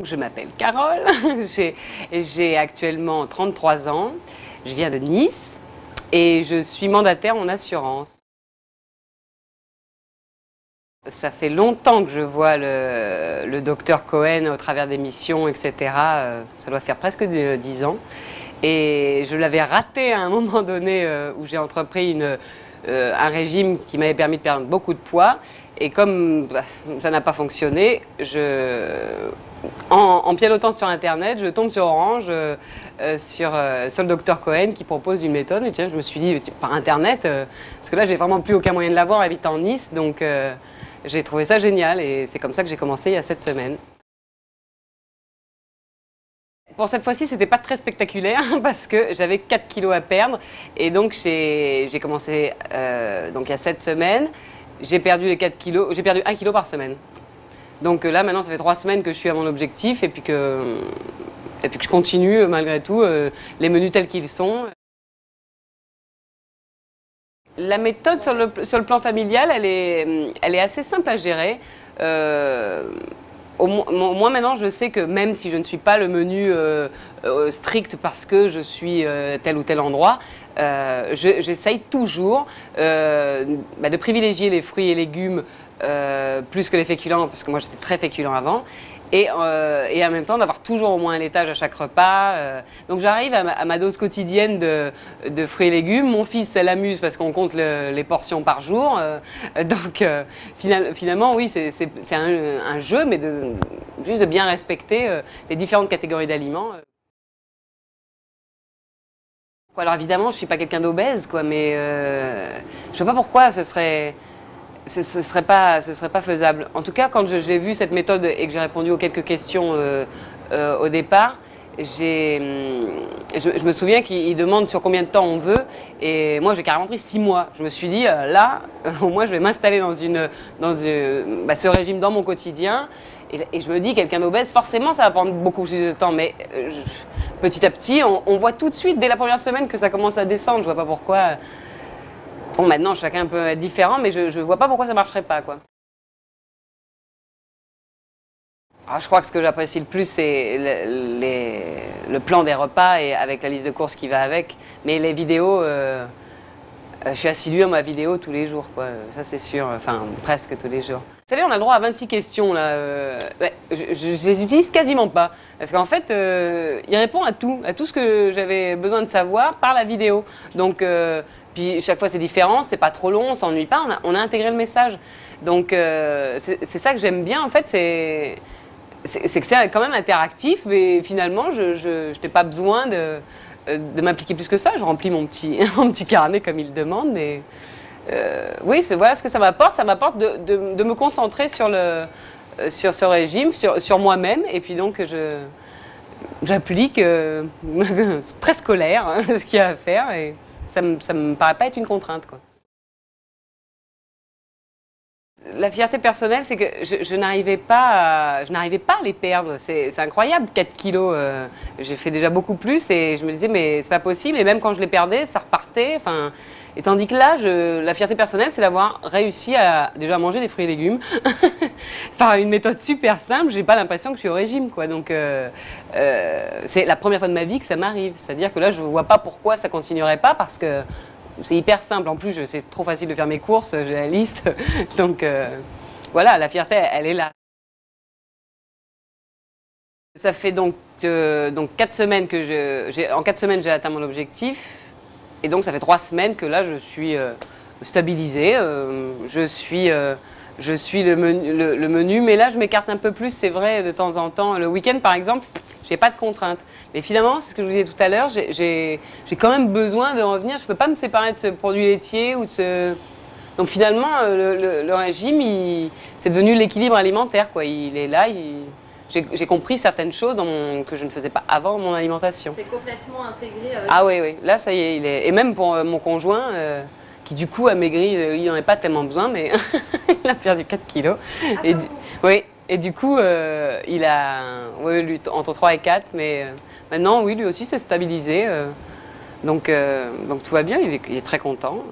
Je m'appelle Carole, j'ai actuellement 33 ans, je viens de Nice et je suis mandataire en assurance. Ça fait longtemps que je vois le docteur Cohen au travers d'émissions, etc. Ça doit faire presque 10 ans. Et je l'avais raté à un moment donné où j'ai entrepris un régime qui m'avait permis de perdre beaucoup de poids. Et comme ça n'a pas fonctionné, en pianotant sur Internet, je tombe sur Orange, sur le docteur Cohen qui propose une méthode. Et tiens, je me suis dit, par Internet, parce que là, j'ai vraiment plus aucun moyen de l'avoir habitant Nice. Donc, j'ai trouvé ça génial et c'est comme ça que j'ai commencé il y a 7 semaines. Pour cette fois-ci, c'était pas très spectaculaire parce que j'avais 4 kilos à perdre et donc j'ai commencé donc il y a 7 semaines. J'ai perdu les 4 kilos, j'ai perdu 1 kilo par semaine. Donc là maintenant ça fait 3 semaines que je suis à mon objectif et puis que je continue malgré tout les menus tels qu'ils sont. La méthode sur le plan familial, elle est assez simple à gérer. Au moins maintenant, je sais que même si je ne suis pas le menu strict parce que je suis tel ou tel endroit, j'essaye toujours de privilégier les fruits et légumes plus que les féculents, parce que moi j'étais très féculent avant, et en même temps d'avoir toujours au moins un laitage à chaque repas. Donc j'arrive à ma dose quotidienne de fruits et légumes. Mon fils, ça l'amuse parce qu'on compte les portions par jour. Donc finalement, oui, c'est un jeu, mais juste de bien respecter les différentes catégories d'aliments. Alors évidemment, je suis pas quelqu'un d'obèse, quoi, mais je sais pas pourquoi ce serait pas faisable. En tout cas, quand je l'ai vu cette méthode et que j'ai répondu aux quelques questions au départ, je me souviens qu'il demande sur combien de temps on veut, et moi j'ai carrément pris 6 mois. Je me suis dit là, au moins je vais m'installer dans ce régime dans mon quotidien. Et je me dis, quelqu'un d'obèse, forcément ça va prendre beaucoup plus de temps, mais petit à petit, on voit tout de suite, dès la première semaine, que ça commence à descendre. Je vois pas pourquoi. Bon, maintenant, chacun peut être différent, mais je vois pas pourquoi ça marcherait pas, quoi. Alors, je crois que ce que j'apprécie le plus, c'est le plan des repas et avec la liste de courses qui va avec. Mais les vidéos, je suis assidue à ma vidéo tous les jours, quoi. Ça, c'est sûr. Enfin, presque tous les jours. Vous savez, on a le droit à 26 questions, là. Ouais, je les utilise quasiment pas. Parce qu'en fait, il répond à tout ce que j'avais besoin de savoir par la vidéo. Donc, puis chaque fois c'est différent, c'est pas trop long, on s'ennuie pas, on a intégré le message. Donc, c'est ça que j'aime bien, en fait, c'est que c'est quand même interactif, mais finalement, je n'ai pas besoin de m'impliquer plus que ça. Je remplis mon petit carnet comme il demande, mais oui, voilà ce que ça m'apporte. Ça m'apporte de me concentrer sur ce régime, sur moi-même, et puis donc j'applique très scolaire ce qu'il y a à faire, et ça me paraît pas être une contrainte, quoi. La fierté personnelle, c'est que je n'arrivais pas à les perdre. C'est incroyable, 4 kilos. J'ai fait déjà beaucoup plus et je me disais, mais c'est pas possible. Et même quand je les perdais, ça repartait. Enfin, et tandis que là, la fierté personnelle, c'est d'avoir réussi à déjà manger des fruits et légumes par une méthode super simple. J'ai pas l'impression que je suis au régime, quoi. Donc, c'est la première fois de ma vie que ça m'arrive. C'est-à-dire que là, je vois pas pourquoi ça continuerait pas, parce que c'est hyper simple. En plus, c'est trop facile de faire mes courses, j'ai la liste. Donc voilà, la fierté, elle est là. Ça fait donc 4 semaines en 4 semaines, j'ai atteint mon objectif. Et donc ça fait 3 semaines que là, je suis stabilisée. Je suis le menu, mais là, je m'écarte un peu plus, c'est vrai, de temps en temps. Le week-end, par exemple, j'ai pas de contraintes. Mais finalement, c'est ce que je vous disais tout à l'heure, j'ai quand même besoin de revenir. Je peux pas me séparer de ce produit laitier ou de ce. Donc finalement, le régime, c'est devenu l'équilibre alimentaire, quoi. Il est là. J'ai compris certaines choses que je ne faisais pas avant dans mon alimentation. C'est complètement intégré. Ah oui, oui. Là, ça y est, il est. Et même pour mon conjoint, qui du coup a maigri, il n'en avait pas tellement besoin, mais il a perdu 4 kilos. Ah, Oui. Et du coup, il a lui, entre 3 et 4, mais maintenant, oui, lui aussi s'est stabilisé. Donc tout va bien, il est très content.